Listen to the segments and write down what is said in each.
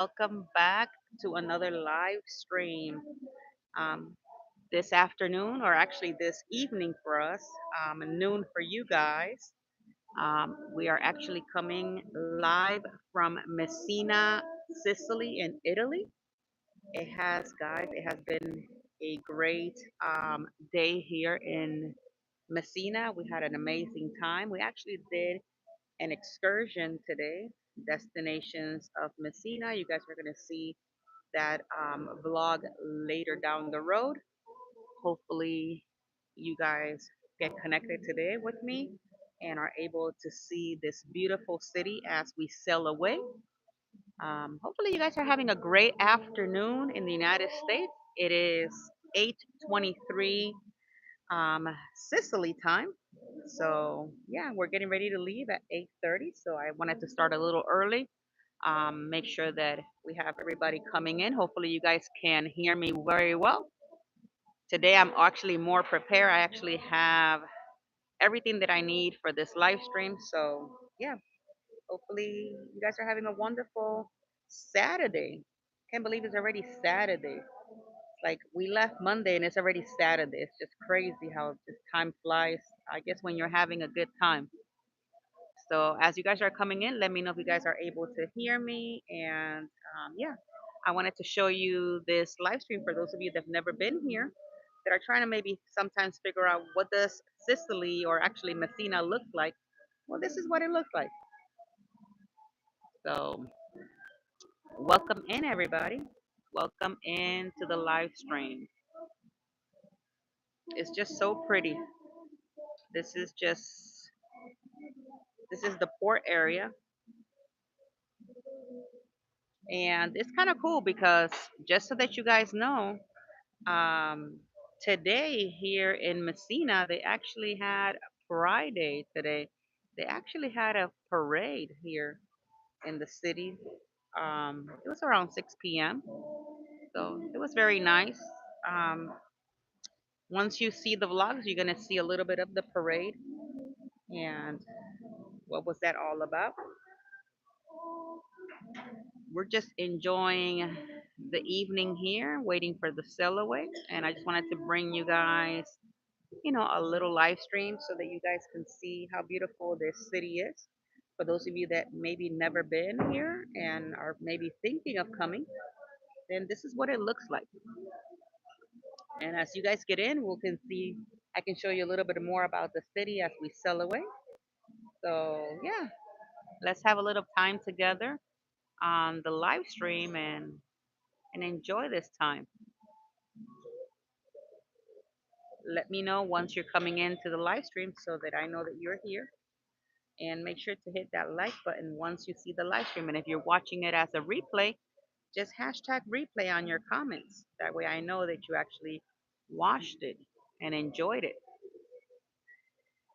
Welcome back to another live stream. Um, this afternoon, or actually this evening for us, noon for you guys. We are actually coming live from Messina, Sicily, in Italy. It has been a great day here in Messina. We had an amazing time. We actually did an excursion today, destinations of Messina. You guys are going to see that vlog later down the road. Hopefully, you guys get connected today with me and are able to see this beautiful city as we sail away. Hopefully, you guys are having a great afternoon in the United States. It is 8:23 Sicily time. So yeah, we're getting ready to leave at 8:30. So I wanted to start a little early. Make sure that we have everybody coming in. Hopefully you guys can hear me very well. Today I'm actually more prepared. I actually have everything that I need for this live stream. So yeah, hopefully you guys are having a wonderful Saturday. Can't believe it's already Saturday. Like we left Monday and it's already Saturday. It's just crazy how just time flies. I guess when you're having a good time. So as you guys are coming in, let me know if you guys are able to hear me. And yeah, I wanted to show you this live stream for those of you that have never been here, that are trying to maybe sometimes figure out what does Sicily or actually Messina look like. Well, this is what it looks like. So welcome in, everybody. Welcome into the live stream. It's just so pretty. This is just this is the port area, and it's kind of cool because just so that you guys know, um, today here in Messina, they actually had Friday today. They actually had a parade here in the city. It was around 6 p.m. So it was very nice. Um, Once you see the vlogs, you're gonna see a little bit of the parade and what was that all about. We're just enjoying the evening here, waiting for the sail away, and I just wanted to bring you guys, a little live stream so that you guys can see how beautiful this city is. For those of you that maybe never been here and are maybe thinking of coming, then this is what it looks like. And as you guys get in, we can see, I can show you a little bit more about the city as we sail away. So yeah, let's have a little time together on the live stream and enjoy this time. Let me know once you're coming into the live stream so that I know that you're here. And make sure to hit that like button once you see the live stream. And if you're watching it as a replay, just hashtag replay on your comments. That way I know that you actually watched it and enjoyed it.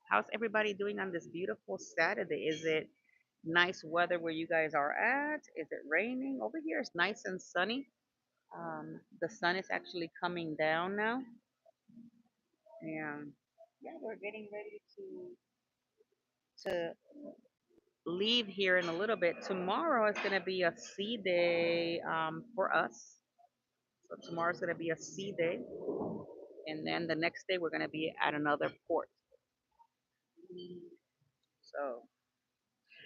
How's everybody doing on this beautiful Saturday? Is it nice weather where you guys are at? Is it raining? Over here it's nice and sunny. The sun is actually coming down now. And yeah, we're getting ready to leave here in a little bit. Tomorrow is going to be a sea day for us. So tomorrow's going to be a sea day, and then the next day we're going to be at another port. So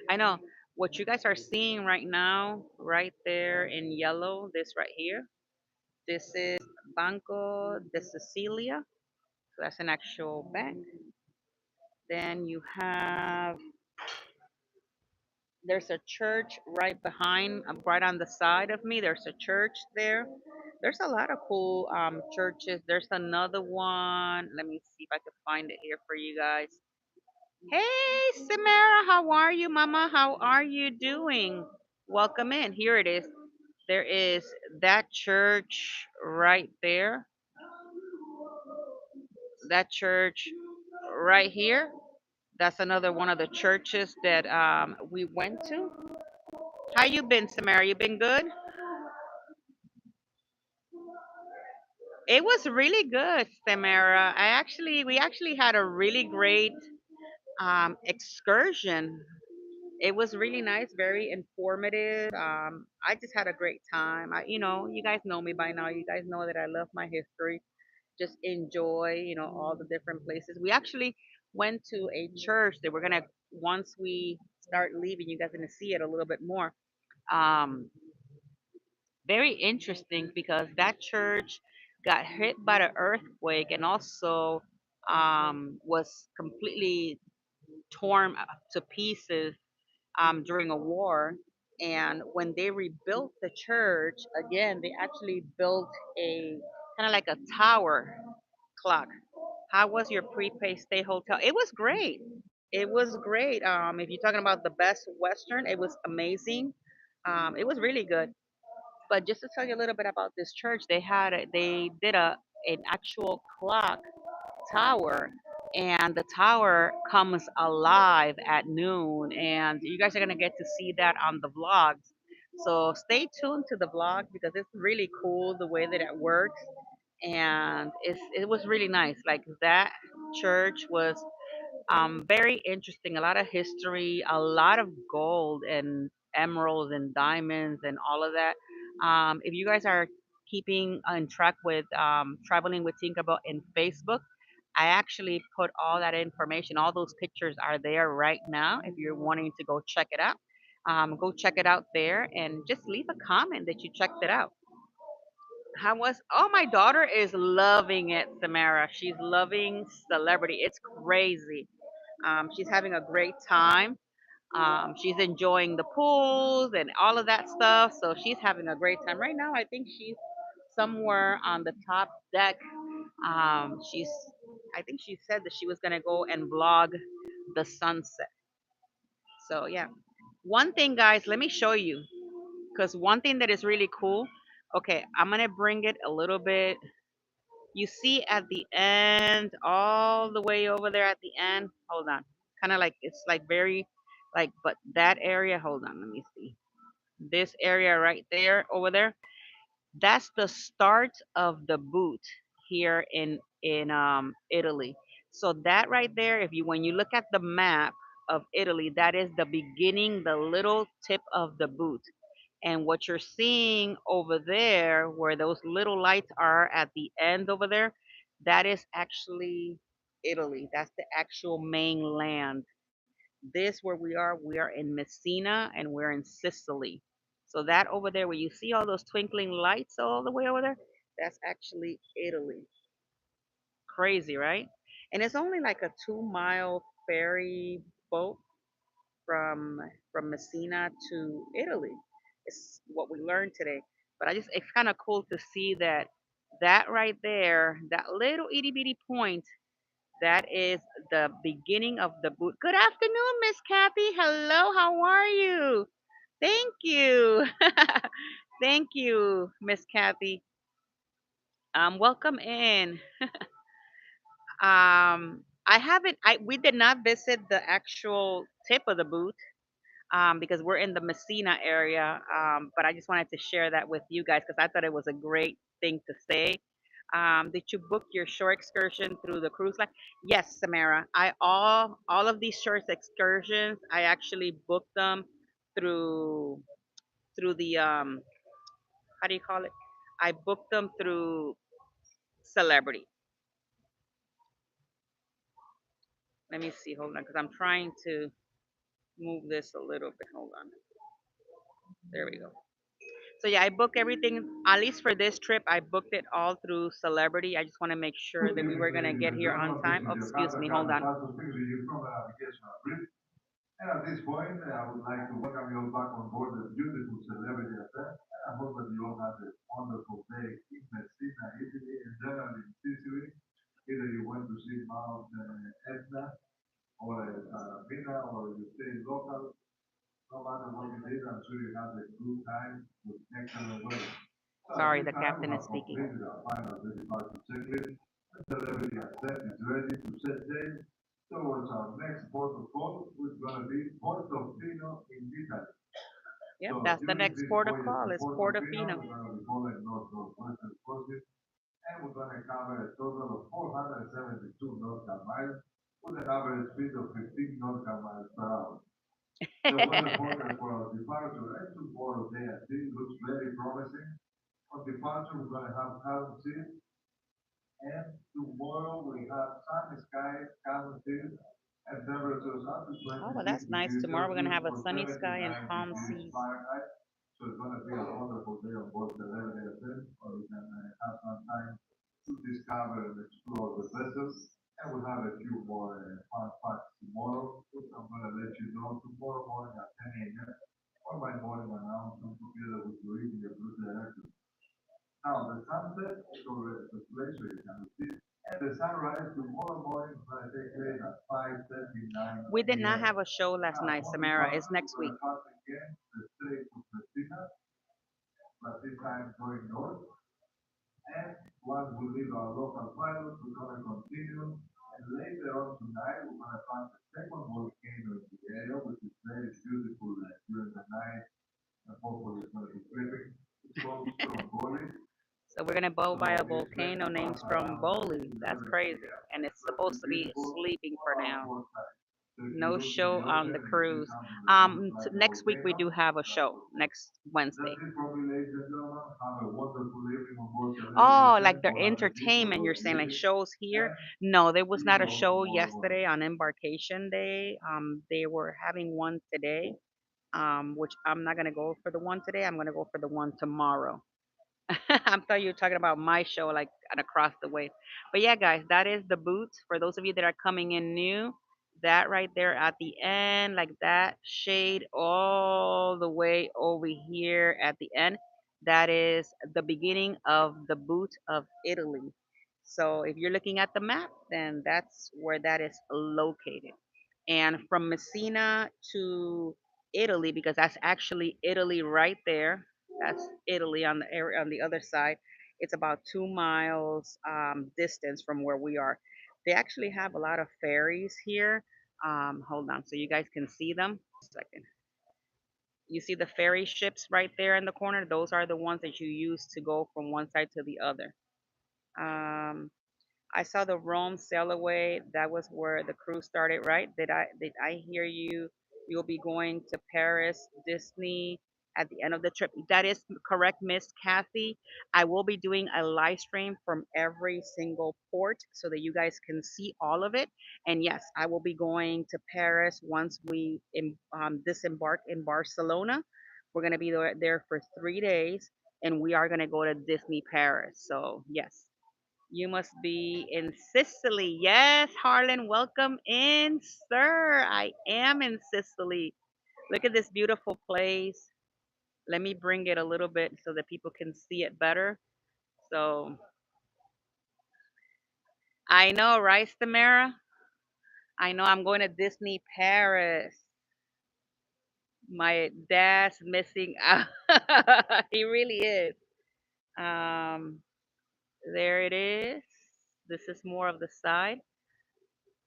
I know what you guys are seeing right now, right there in yellow. This right here. This is Banco de Sicilia. So that's an actual bank. Then you have there's a church right behind, right on the side of me. There's a church there. There's a lot of cool churches. There's another one. Let me see if I can find it here for you guys. Hey, Samara, how are you, Mama? How are you doing? Welcome in. Here it is. There is that church right there. That church right here. That's another one of the churches that we went to. How you been, Samara? You been good? It was really good, Samara. We actually had a really great excursion. It was really nice, very informative. I just had a great time. You guys know me by now. You guys know that I love my history. Just enjoy, all the different places. We actually went to a church that we're gonna once we start leaving, you guys are gonna see it a little bit more. Um, Very interesting because that church got hit by the earthquake and also was completely torn to pieces during a war. And when they rebuilt the church again, they actually built a kind of like a tower clock. How was your prepaid stay hotel? It was great. It was great. If you're talking about the best Western, it was amazing. It was really good. But just to tell you a little bit about this church, they did an actual clock tower, and the tower comes alive at noon, and you guys are gonna get to see that on the vlogs. So stay tuned to the vlog because it's really cool the way that it works, and it was really nice. Like that church was very interesting. A lot of history, a lot of gold and emeralds and diamonds and all of that. If you guys are keeping on track with traveling with Tinkerbell in Facebook, I actually put all that information. All those pictures are there right now. If you're wanting to go check it out, go check it out there and just leave a comment that you checked it out. How was? Oh, my daughter is loving it, Samara. She's loving Celebrity. It's crazy. She's having a great time. She's enjoying the pools and all of that stuff. So she's having a great time. Right now, I think she's somewhere on the top deck. She's, I think she said that she was going to go and vlog the sunset. So, yeah. One thing, guys, let me show you. Because one thing that is really cool. Okay, I'm going to bring it a little bit. You see at the end, all the way over there at the end. Hold on. Kind of like it's like very like but that area, hold on, let me see. This area right there over there, that's the start of the boot here in Italy. So that right there, if you when you look at the map of Italy, that is the beginning, the little tip of the boot. And what you're seeing over there, where those little lights are at the end over there, that is actually Italy. That's the actual mainland. This where we are in Messina and we're in Sicily. So that over there where you see all those twinkling lights all the way over there, that's actually Italy. Crazy, right? And it's only like a 2 mile ferry boat from Messina to Italy. It's what we learned today. But it's kind of cool to see that right there, that little itty bitty point, that is the beginning of the boot. Good afternoon, Miss Kathy. Hello, how are you? Thank you. Thank you, Miss Kathy. Welcome in. I haven't. We did not visit the actual tip of the boot because we're in the Messina area. But I just wanted to share that with you guys because I thought it was a great thing to say. Did you book your shore excursion through the cruise line? Yes, Samara. All of these shore excursions, I actually booked them through the how do you call it? I booked them through Celebrity. Let me see. Hold on, because I'm trying to move this a little bit. Hold on. There we go. So yeah, I booked everything. At least for this trip, I booked it all through Celebrity. I just want to make sure that we were gonna get here on time. Oh, excuse me, hold on. And at this point, I would like to welcome you all back on board the beautiful Celebrity affair. And I hope that you all had a wonderful day in Messina, Italy, and generally in Sicily. Either you went to see Mount Etna or Mina, or you stay local. No matter what you did, I'm sure you had a good time with excellent weather. Sorry, the captain is speaking. Completed our final departure checklist. The Celebrity Ascent is ready to set sail towards our next port of call, which is going to be Portofino in Italy. Yep, so that's the next port of call. It's Portofino. We're going to be following northwestern courses, and we're going to cover a total of 472 nautical miles with an average speed of 15 nautical miles per hour. So what the forecast for our departure and tomorrow day at this looks very promising. On departure, we're going to have calm seas, and tomorrow we have sunny skies, calm seas, and temperatures up to Oh, well, that's 26 nice. degrees Tomorrow we're going to have a sunny sky and 79 calm degrees seas. Fahrenheit. So it's going to be a wonderful day on board the 11 AFM, or we can have some time to discover and explore the vessels. And we'll have a few more fun facts tomorrow, which I'm going to let you know tomorrow morning at 10 a.m. on my morning announcement together with Luigi, the blue director. Now, the sunset is already took place, so you can see. And the sunrise tomorrow morning is going to take place at 5:39. We did not have a show last night, Samara. It's next week. Again, the Strait of Messina, but this time going north. And once we leave our local pilot, we're going to continue. And later on tonight, we're going to find the second volcano in the area, which is very beautiful during the night. And hopefully it's going to be tripping. It's called Stromboli. So we're gonna go by a volcano named Stromboli. That's crazy, and it's supposed to be sleeping for now. No show on the cruise. Next week we do have a show next Wednesday. Oh, like their entertainment, you're saying like shows here? No, there was not a show yesterday on embarkation day. They were having one today. Which I'm not gonna go for the one today. I'm gonna go for the one tomorrow. I thought you were talking about my show, like and across the way. But yeah, guys, that is the boot. For those of you that are coming in new, that right there at the end, like that shade all the way over here at the end, that is the beginning of the boot of Italy. So if you're looking at the map, then that's where that is located. And from Messina to Italy, because that's actually Italy right there. That's Italy on the area on the other side. It's about 2 miles distance from where we are. They actually have a lot of ferries here. Hold on, so you guys can see them. Second, you see the ferry ships right there in the corner. Those are the ones that you use to go from one side to the other. Um, I saw the Rome sail away. That was where the cruise started, right? Did I hear you? You'll be going to Paris, Disney at the end of the trip. That is correct, Miss Kathy. I will be doing a live stream from every single port so that you guys can see all of it. And yes, I will be going to Paris once we disembark in Barcelona. We're gonna be there for 3 days, and we are gonna go to Disney Paris. So yes, you must be in Sicily. Yes, Harlan, welcome in, sir. I am in Sicily. Look at this beautiful place. Let me bring it a little bit so that people can see it better. So I know, right, Samara? I know I'm going to Disney Paris. My dad's missing out. He really is. Um, there it is. This is more of the side.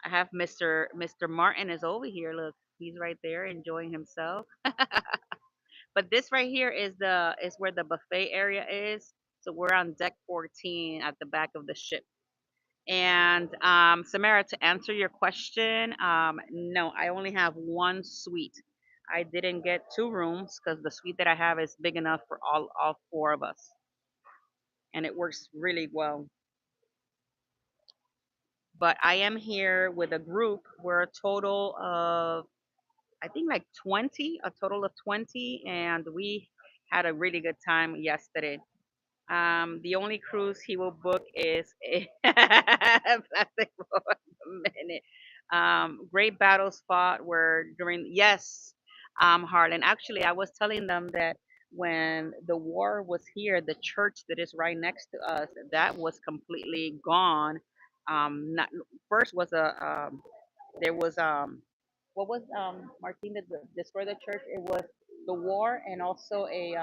I have Mr. Martin is over here. Look, he's right there enjoying himself. But this right here is where the buffet area is. So we're on deck 14 at the back of the ship. And Samara, to answer your question, no, I only have one suite. I didn't get two rooms because the suite that I have is big enough for all four of us, and it works really well. But I am here with a group. We're a total of I think like 20, a total of 20, and we had a really good time yesterday. The only cruise he will book is a plastic for a minute. Great battles fought were during yes, Harlan. Actually, I was telling them that when the war was here, the church that is right next to us that was completely gone. Not first was a there was what was Martin that destroyed the church? It was the war and also a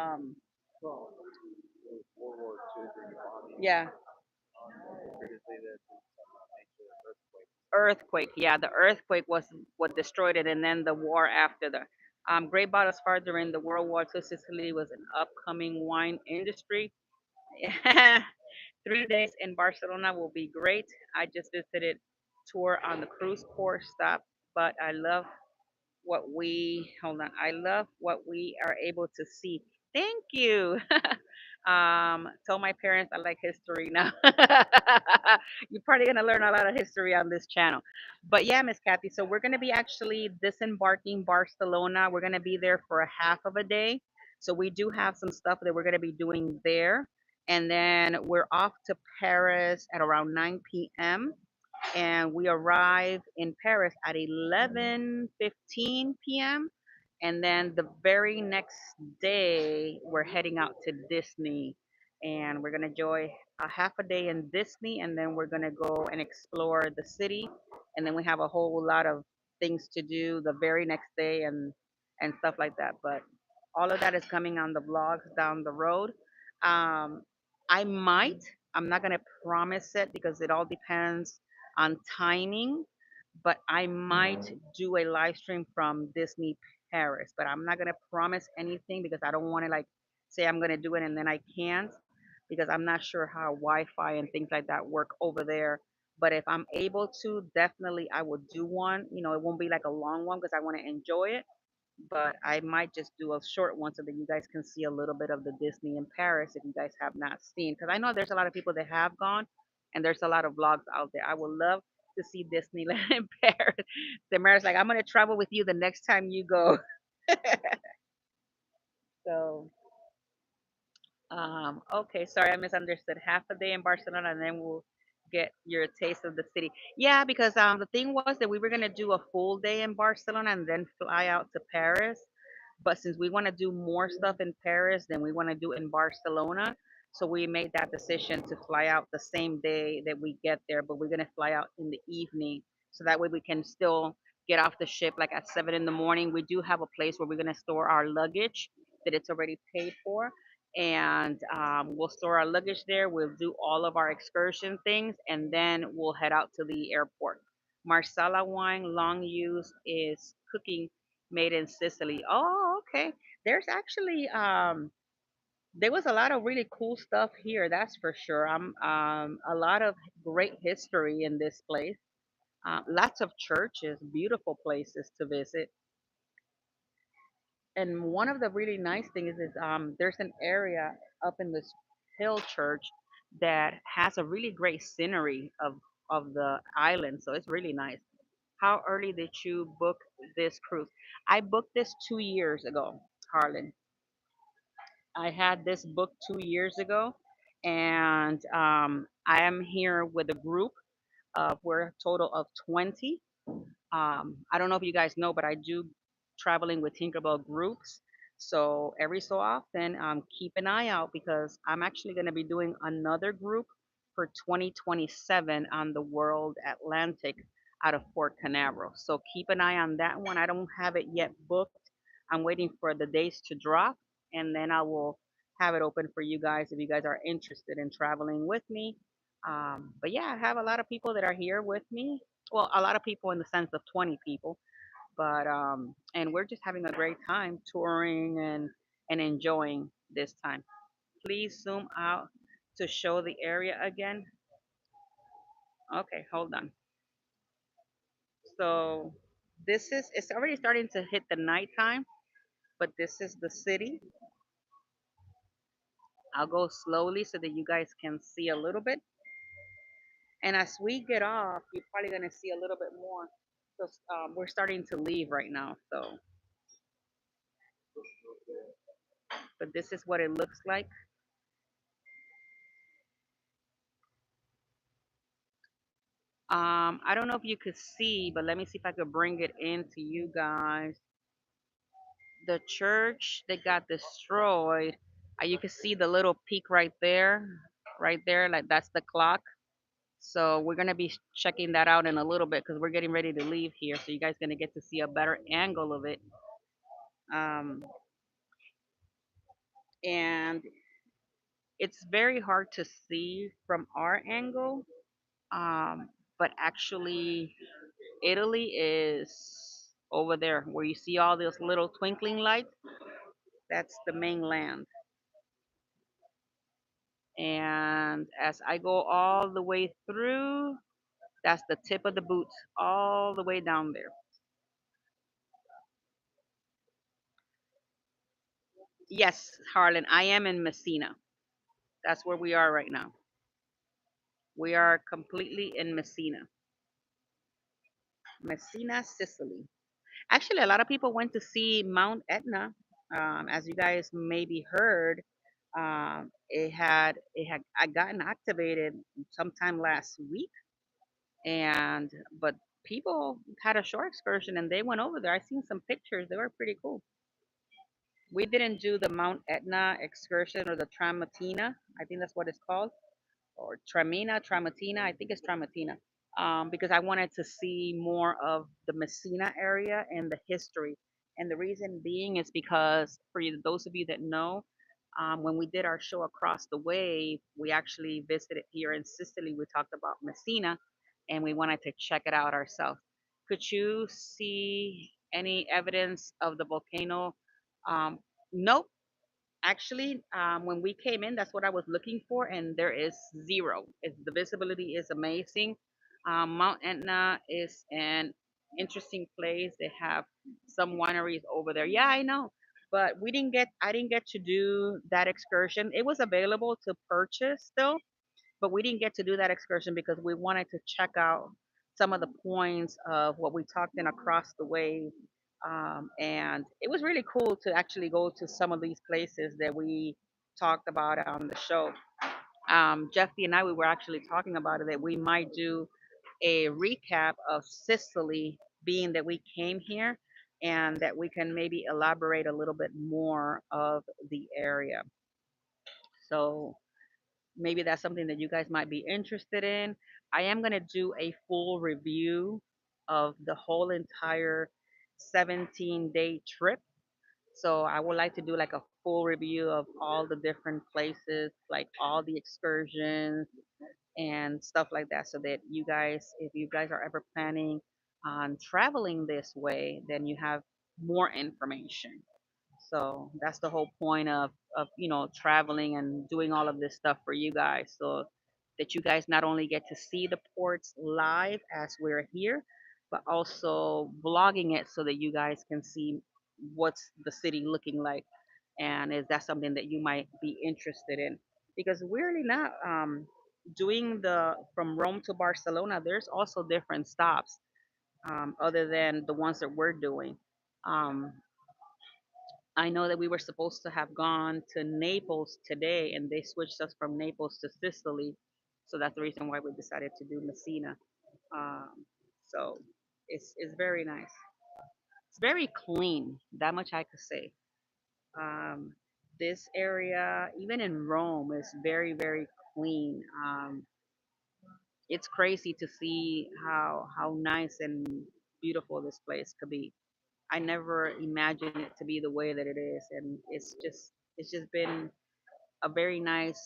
yeah, earthquake. Yeah, the earthquake was what destroyed it, and then the war after the Great Bottle Spar during the World War II. Sicily was an upcoming wine industry. 3 days in Barcelona will be great. I just visited tour on the cruise port stop, but I love what we hold on. I love what we are able to see. Thank you. Tell my parents I like history now. You're probably gonna learn a lot of history on this channel. But yeah, Miss Kathy. So we're gonna be actually disembarking Barcelona. We're gonna be there for a half of a day. So we do have some stuff that we're gonna be doing there, and then we're off to Paris at around 9 p.m. and we arrive in Paris at 11:15 p.m. And then the very next day, we're heading out to Disney, and we're gonna enjoy a half a day in Disney, and then we're gonna go and explore the city, and then we have a whole lot of things to do the very next day, and stuff like that. But all of that is coming on the vlogs down the road. Um, I might. I'm not gonna promise it because it all depends on timing, but I might do a live stream from Disney Paris. But I'm not gonna promise anything because I don't want to like say I'm gonna do it and then I can't because I'm not sure how Wi-Fi and things like that work over there. But if I'm able to, definitely I will do one. You know, it won't be like a long one because I want to enjoy it, but I might just do a short one so that you guys can see a little bit of the Disney in Paris if you guys have not seen. Because I know there's a lot of people that have gone, and there's a lot of vlogs out there. I would love to see Disneyland in Paris. Tamara's like, I'm gonna travel with you the next time you go. So okay, sorry, I misunderstood. Half a day in Barcelona, and then we'll get your taste of the city. Yeah, because the thing was that we were gonna do a full day in Barcelona and then fly out to Paris. But since we want to do more stuff in Paris than we want to do in Barcelona, so we made that decision to fly out the same day that we get there. But we're gonna fly out in the evening, so that way we can still get off the ship like at 7 in the morning. We do have a place where we're gonna store our luggage that it's already paid for, and we'll store our luggage there. We'll do all of our excursion things, and then we'll head out to the airport. Marsala wine, long use, is cooking made in Sicily. Oh, okay. There's actually there was a lot of really cool stuff here. That's for sure. A lot of great history in this place. Lots of churches, beautiful places to visit. And one of the really nice things is there's an area up in this hill church that has a really great scenery of the island, so it's really nice. How early did you book this cruise? I booked this 2 years ago, Harlan. I had this booked 2 years ago, and I am here with a group of we're a total of 20. I don't know if you guys know, but I do traveling with Tinkerbell groups. So every so often, keep an eye out because I'm actually going to be doing another group for 2027 on the World Atlantic out of Port Canaveral. So keep an eye on that one. I don't have it yet booked. I'm waiting for the dates to drop, and then I will have it open for you guys if you guys are interested in traveling with me. But yeah, I have a lot of people that are here with me, well, a lot of people in the sense of 20 people, but and we're just having a great time touring and enjoying this time. Please zoom out to show the area again. Okay, hold on. So this is it's already starting to hit the nighttime, but this is the city. I'll go slowly so that you guys can see a little bit, and as we get off you're probably going to see a little bit more. So we're starting to leave right now, so but this is what it looks like. I don't know if you could see, but let me see if I could bring it in to you guys. The church that got destroyed, you can see the little peak right there, like that's the clock. So we're gonna be checking that out in a little bit because we're getting ready to leave here. So you guys gonna get to see a better angle of it. Um, and it's very hard to see from our angle. Um, but actually, Italy is over there where you see all those little twinkling lights. That's the mainland. And as I go all the way through, that's the tip of the boot, all the way down there. Yes, Harlan, I am in Messina. That's where we are right now. We are completely in Messina. Messina, Sicily. Actually, a lot of people went to see Mount Etna. As you guys maybe heard, it had I gotten activated sometime last week, and but people had a shore excursion and they went over there. I seen some pictures; they were pretty cool. We didn't do the Mount Etna excursion or the Tramatina. I think that's what it's called, or Tramatina. I think it's Tramatina, because I wanted to see more of the Messina area and the history. And the reason being is because for you, those of you that know, when we did our show across the way, we actually visited here in Sicily. We talked about Messina, and we wanted to check it out ourselves. Could you see any evidence of the volcano? Um, nope. Actually, when we came in, that's what I was looking for, and there is zero. The visibility is amazing. Mount Etna is an interesting place. They have some wineries over there. Yeah, I know, but I didn't get to do that excursion. It was available to purchase still, but we didn't get to do that excursion because we wanted to check out some of the points of what we talked in across the way. And it was really cool to actually go to some of these places that we talked about on the show. Jeffy and I, we were actually talking about it that we might do a recap of Sicily, being that we came here, and that we can maybe elaborate a little bit more of the area. So maybe that's something that you guys might be interested in. I am going to do a full review of the whole entire 17-day trip. So I would like to do like a full review of all the different places, like all the excursions and stuff like that, so that you guys, if you guys are ever planning on traveling this way, then you have more information. So that's the whole point of traveling and doing all of this stuff for you guys, so that you guys not only get to see the ports live as we're here, but also vlogging it so that you guys can see what's the city looking like, and is that something that you might be interested in? Because we're really not doing the from Rome to Barcelona. There's also different stops, other than the ones that we're doing. Um, I know that we were supposed to have gone to Naples today, and they switched us from Naples to Sicily. So that's the reason why we decided to do Messina. So it's very nice. It's very clean. That much I could say. Um, this area, even in Rome, is very very clean. It's crazy to see how nice and beautiful this place could be. I never imagined it to be the way that it is, and it's just been a very nice,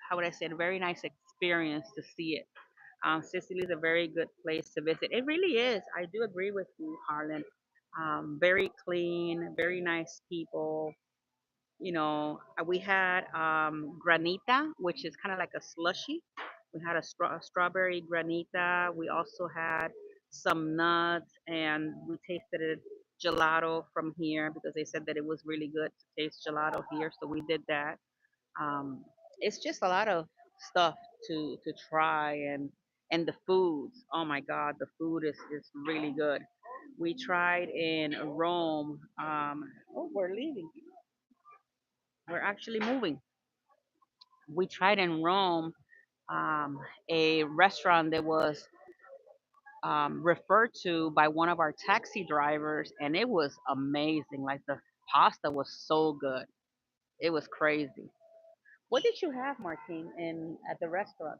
how would I say, a very nice experience to see it. Sicily is a very good place to visit. It really is. I do agree with you, Harlan. Very clean, very nice people. We had granita, which is kind of like a slushy. We had a strawberry granita. We also had some nuts, and we tasted it gelato from here because they said that it was really good to taste gelato here. So we did that. Um, it's just a lot of stuff to try, and the foods. Oh my God, the food is really good. We tried in Rome. Oh, we're leaving. We're actually moving. We tried in Rome, a restaurant that was referred to by one of our taxi drivers, and it was amazing. Like the pasta was so good, it was crazy. What did you have, Martin, in at the restaurant?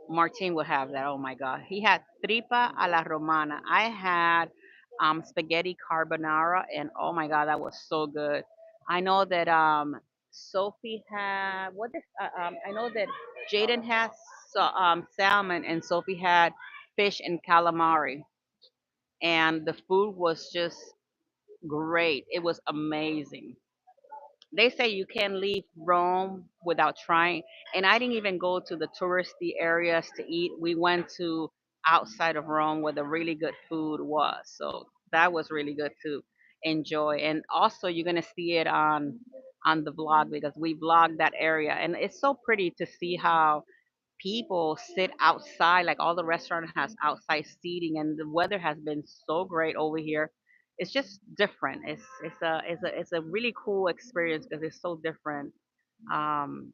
Martin will have that. Oh my God. He had tripa a la romana. I had spaghetti carbonara, and oh my God, that was so good. I know that Sophie had what is I know that Jaden has salmon, and Sophie had fish and calamari, and the food was just great. It was amazing. They say you can't leave Rome without trying. And I didn't even go to the touristy areas to eat. We went to outside of Rome where the really good food was. So that was really good too. enjoy. And also, you're gonna see it on the vlog because we vlog that area, and it's so pretty to see how people sit outside. Like all the restaurant has outside seating, and the weather has been so great over here. It's just different. It's a really cool experience because it's so different, um,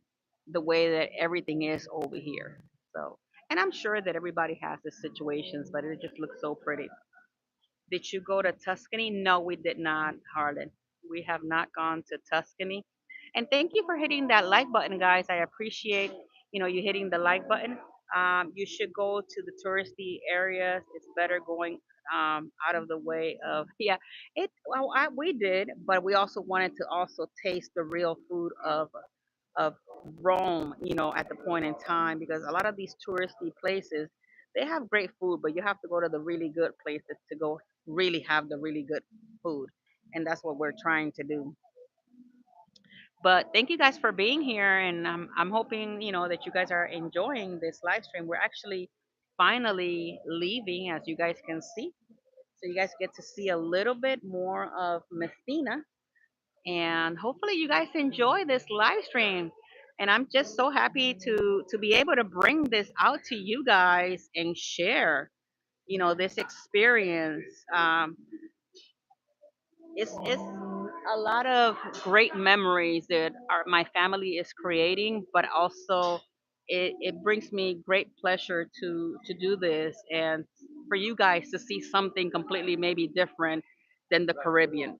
the way that everything is over here. So, and I'm sure that everybody has the situations, but it just looks so pretty. Did you go to Tuscany? No, we did not, Harlan. We have not gone to Tuscany. And thank you for hitting that like button, guys. I appreciate, you hitting the like button. You should go to the touristy areas. It's better going out of the way of yeah. We did, but we also wanted to also taste the real food of Rome, at the point in time, because a lot of these touristy places, they have great food, but you have to go to the really good places to go really have the really good food. And that's what we're trying to do. But thank you guys for being here. And I'm hoping, that you guys are enjoying this live stream. We're actually finally leaving, as you guys can see. So you guys get to see a little bit more of Messina, and hopefully you guys enjoy this live stream. And I'm just so happy to be able to bring this out to you guys and share, this experience. It's a lot of great memories that my family is creating, but also it brings me great pleasure to do this and for you guys to see something completely maybe different than the Caribbean.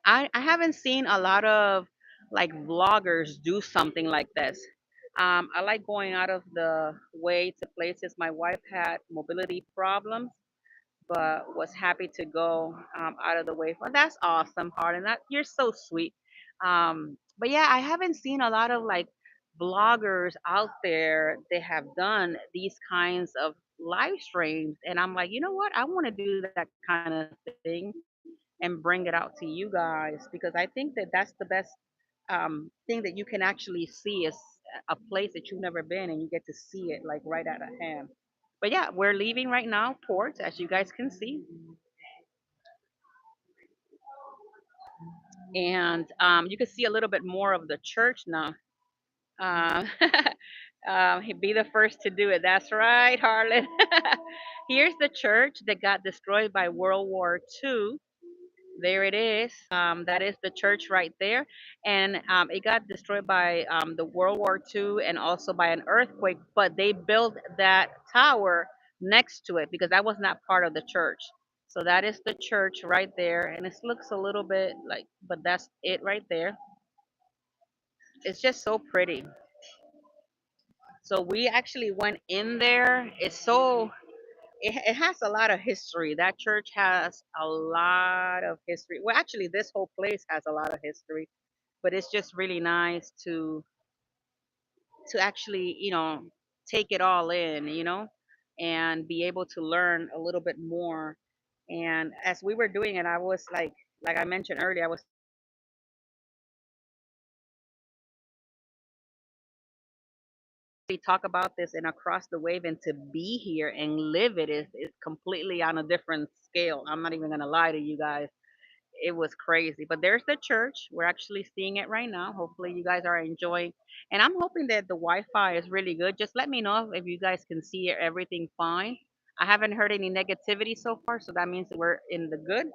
I haven't seen a lot of like vloggers do something like this. I like going out of the way to places. My wife had mobility problems, but was happy to go out of the way. Well, that's awesome, Harlan. You're so sweet. But yeah, I haven't seen a lot of like bloggers out there that have done these kinds of live streams, and I'm like, you know what? I want to do that kind of thing and bring it out to you guys because I think that that's the best thing that you can actually see is a place that you've never been and you get to see it like right out of hand. But yeah, we're leaving right now, port, as you guys can see, and you can see a little bit more of the church now. Um, he'd be the first to do it. That's right, Harlan. Here's the church that got destroyed by World War II. There it is. That is the church right there. And it got destroyed by the World War II and also by an earthquake, but they built that tower next to it because that was not part of the church. So that is the church right there. And it looks a little bit like, but that's it right there. It's just so pretty. So we actually went in there. It has a lot of history. That church has a lot of history. Well, actually, this whole place has a lot of history, but it's just really nice to actually, take it all in, and be able to learn a little bit more. And as we were doing it, I was like I mentioned earlier, I was talk about this and across the wave, and to be here and live it is completely on a different scale. I'm not even gonna lie to you guys. It was crazy. But there's the church. We're actually seeing it right now. Hopefully, you guys are enjoying. And I'm hoping that the Wi-Fi is really good. Just let me know if you guys can see everything fine. I haven't heard any negativity so far, so that means that we're in the good.